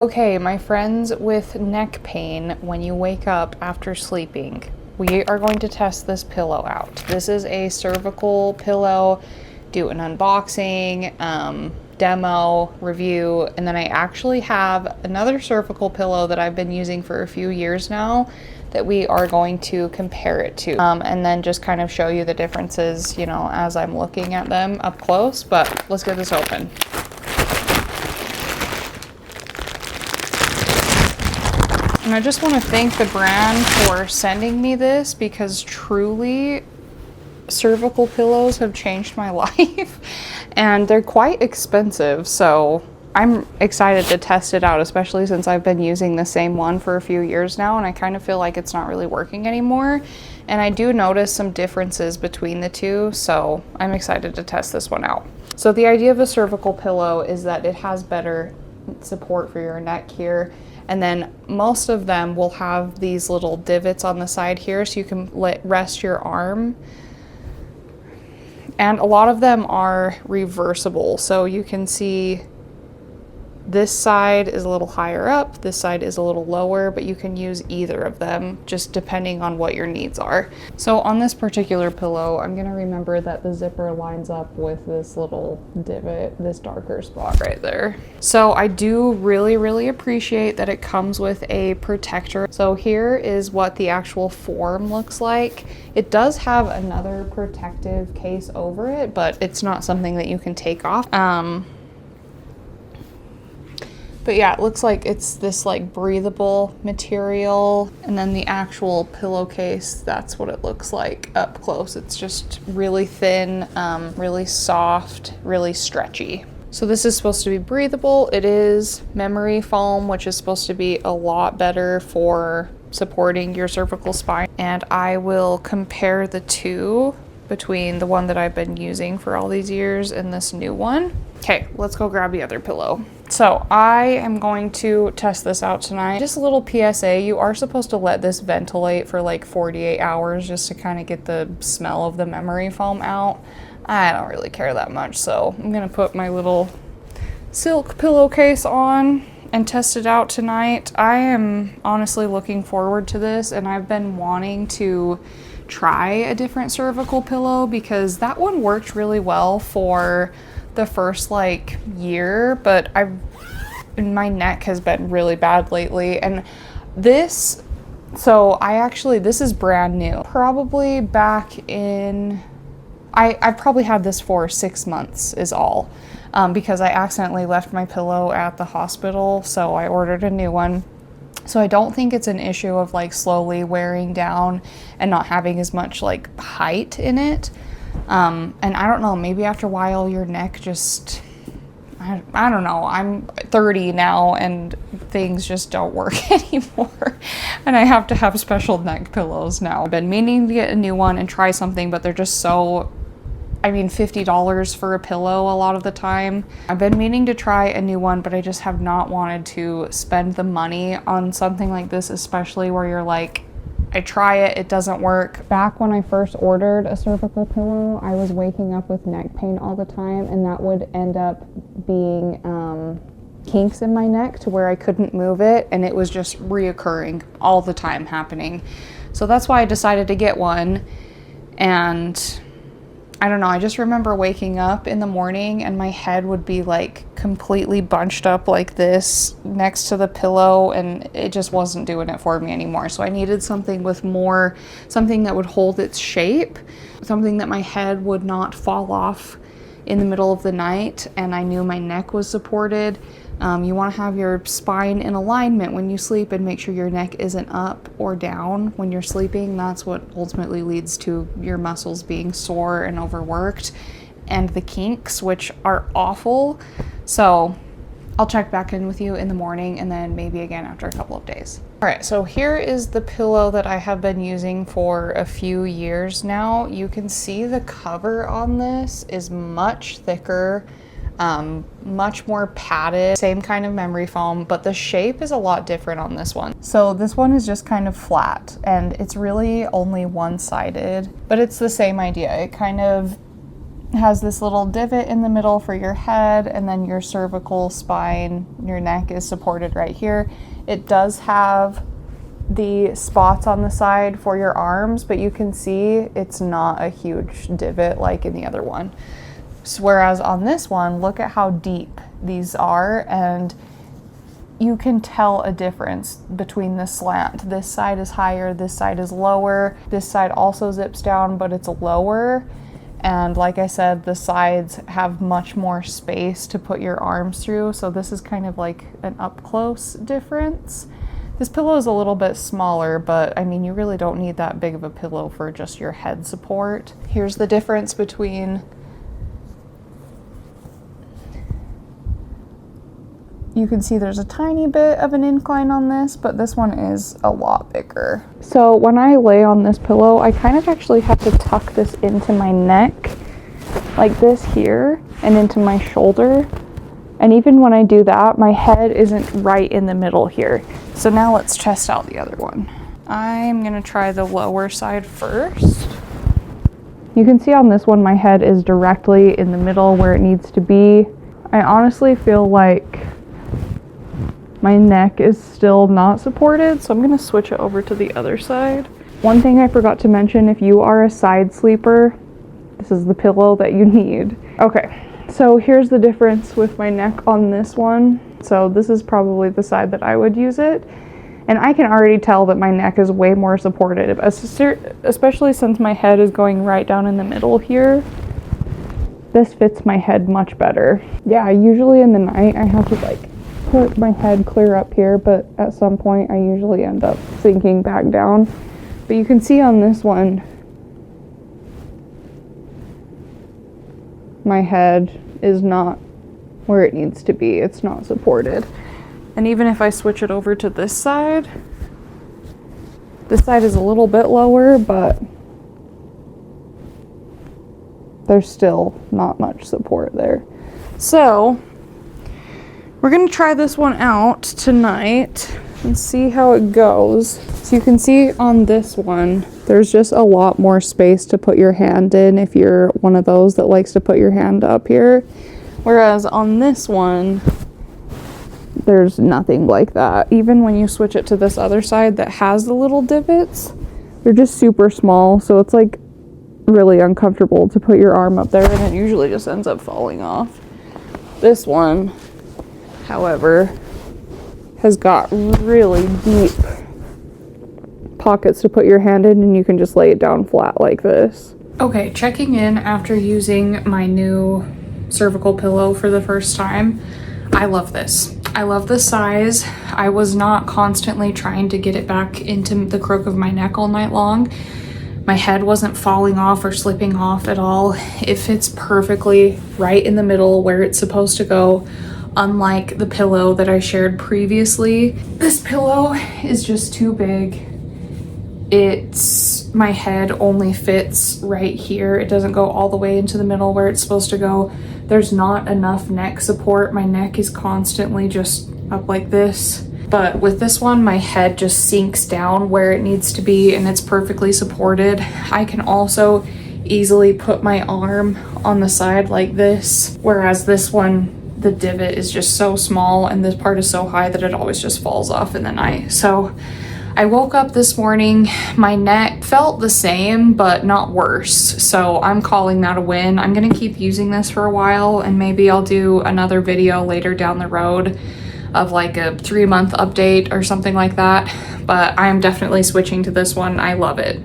Okay, my friends with neck pain when you wake up after sleeping, we are going to test this pillow out. This is a cervical pillow, do an unboxing, demo, review, and then I actually have another cervical pillow that I've been using for a few years now that we are going to compare it to, and then just kind of show you the differences, you know, as I'm looking at them up close. But let's get this open. And I just want to thank the brand for sending me this, because truly cervical pillows have changed my life and they're quite expensive. So I'm excited to test it out, especially since I've been using the same one for a few years now and I kind of feel like it's not really working anymore. And I do notice some differences between the two, so I'm excited to test this one out. So the idea of a cervical pillow is that it has better support for your neck here. And then most of them will have these little divots on the side here so you can rest your arm. And a lot of them are reversible. So you can see this side is a little higher up, this side is a little lower, but you can use either of them just depending on what your needs are. So on this particular pillow, I'm gonna remember that the zipper lines up with this little divot, this darker spot right there. So I do really appreciate that it comes with a protector. So here is what the actual form looks like. It does have another protective case over it, but it's not something that you can take off. But yeah, it looks like it's this like breathable material. And then the actual pillowcase, that's what it looks like up close. It's just really thin, really soft, really stretchy. So this is supposed to be breathable. It is memory foam, which is supposed to be a lot better for supporting your cervical spine. And I will compare the two between the one that I've been using for all these years and this new one. Okay, let's go grab the other pillow. So I am going to test this out tonight. Just a little PSA, you are supposed to let this ventilate for like 48 hours just to kind of get the smell of the memory foam out. I don't really care that much, so I'm gonna put my little silk pillowcase on and test it out tonight. I am honestly looking forward to this, and I've been wanting to try a different cervical pillow because that one worked really well for the first like year, but my neck has been really bad lately. And this, so this is brand new. Probably back in, I've probably had this for 6 months is all, because I accidentally left my pillow at the hospital, so I ordered a new one. So I don't think it's an issue of like slowly wearing down and not having as much like height in it. And I don't know, maybe after a while your neck just, I don't know, I'm 30 now and things just don't work anymore. And I have to have special neck pillows now. I've been meaning to get a new one and try something, but they're just so, I mean, $50 for a pillow a lot of the time. I've been meaning to try a new one, but I just have not wanted to spend the money on something like this, especially where you're like, I try it, it doesn't work. Back when I first ordered a cervical pillow, I was waking up with neck pain all the time, and that would end up being kinks in my neck to where I couldn't move it, and it was just reoccurring all the time happening. So that's why I decided to get one. And I don't know, I just remember waking up in the morning and my head would be like completely bunched up like this next to the pillow, and it just wasn't doing it for me anymore. So I needed something with more, something that would hold its shape, something that my head would not fall off in the middle of the night, and I knew my neck was supported. You want to have your spine in alignment when you sleep and make sure your neck isn't up or down when you're sleeping. That's what ultimately leads to your muscles being sore and overworked, and the kinks, which are awful. So I'll check back in with you in the morning and then maybe again after a couple of days. All right, so here is the pillow that I have been using for a few years now. You can see the cover on this is much thicker, much more padded, same kind of memory foam, but the shape is a lot different on this one. So this one is just kind of flat, and it's really only one-sided, but it's the same idea. It kind of has this little divot in the middle for your head, and then your cervical spine, your neck is supported right here. It does have the spots on the side for your arms, but you can see it's not a huge divot like in the other one. So whereas on this one, look at how deep these are, and you can tell a difference between the slant. This side is higher, this side is lower. This side also zips down, but it's lower. And like I said, the sides have much more space to put your arms through. So this is kind of like an up close difference. This pillow is a little bit smaller, but I mean, you really don't need that big of a pillow for just your head support. Here's the difference between, you can see there's a tiny bit of an incline on this, but this one is a lot bigger. So when I lay on this pillow, I kind of actually have to tuck this into my neck like this here and into my shoulder. And even when I do that, my head isn't right in the middle here. So now let's test out the other one. I'm gonna try the lower side first. You can see on this one, my head is directly in the middle where it needs to be. I honestly feel like my neck is still not supported, so I'm gonna switch it over to the other side. One thing I forgot to mention, if you are a side sleeper, this is the pillow that you need. Okay, so here's the difference with my neck on this one. So this is probably the side that I would use it. And I can already tell that my neck is way more supported, especially since my head is going right down in the middle here. This fits my head much better. Yeah, usually in the night I have to like put my head clear up here, but at some point I usually end up sinking back down. But you can see on this one, my head is not where it needs to be. It's not supported. And even if I switch it over to this side is a little bit lower, but there's still not much support there. So we're gonna try this one out tonight and see how it goes. So you can see on this one, there's just a lot more space to put your hand in if you're one of those that likes to put your hand up here. Whereas on this one, there's nothing like that. Even when you switch it to this other side that has the little divots, they're just super small. So it's like really uncomfortable to put your arm up there, and it usually just ends up falling off. This one, however, has got really deep pockets to put your hand in, and you can just lay it down flat like this. Okay, checking in after using my new cervical pillow for the first time. I love this. I love the size. I was not constantly trying to get it back into the crook of my neck all night long. My head wasn't falling off or slipping off at all. It fits perfectly right in the middle where it's supposed to go. Unlike the pillow that I shared previously, this pillow is just too big. My head only fits right here. It doesn't go all the way into the middle where it's supposed to go. There's not enough neck support. My neck is constantly just up like this. But with this one, my head just sinks down where it needs to be, and it's perfectly supported. I can also easily put my arm on the side like this, whereas this one, the divot is just so small and this part is so high that it always just falls off in the night. So I woke up this morning, my neck felt the same, but not worse. So I'm calling that a win. I'm gonna keep using this for a while, and maybe I'll do another video later down the road of like a 3-month update or something like that. But I'm definitely switching to this one. I love it.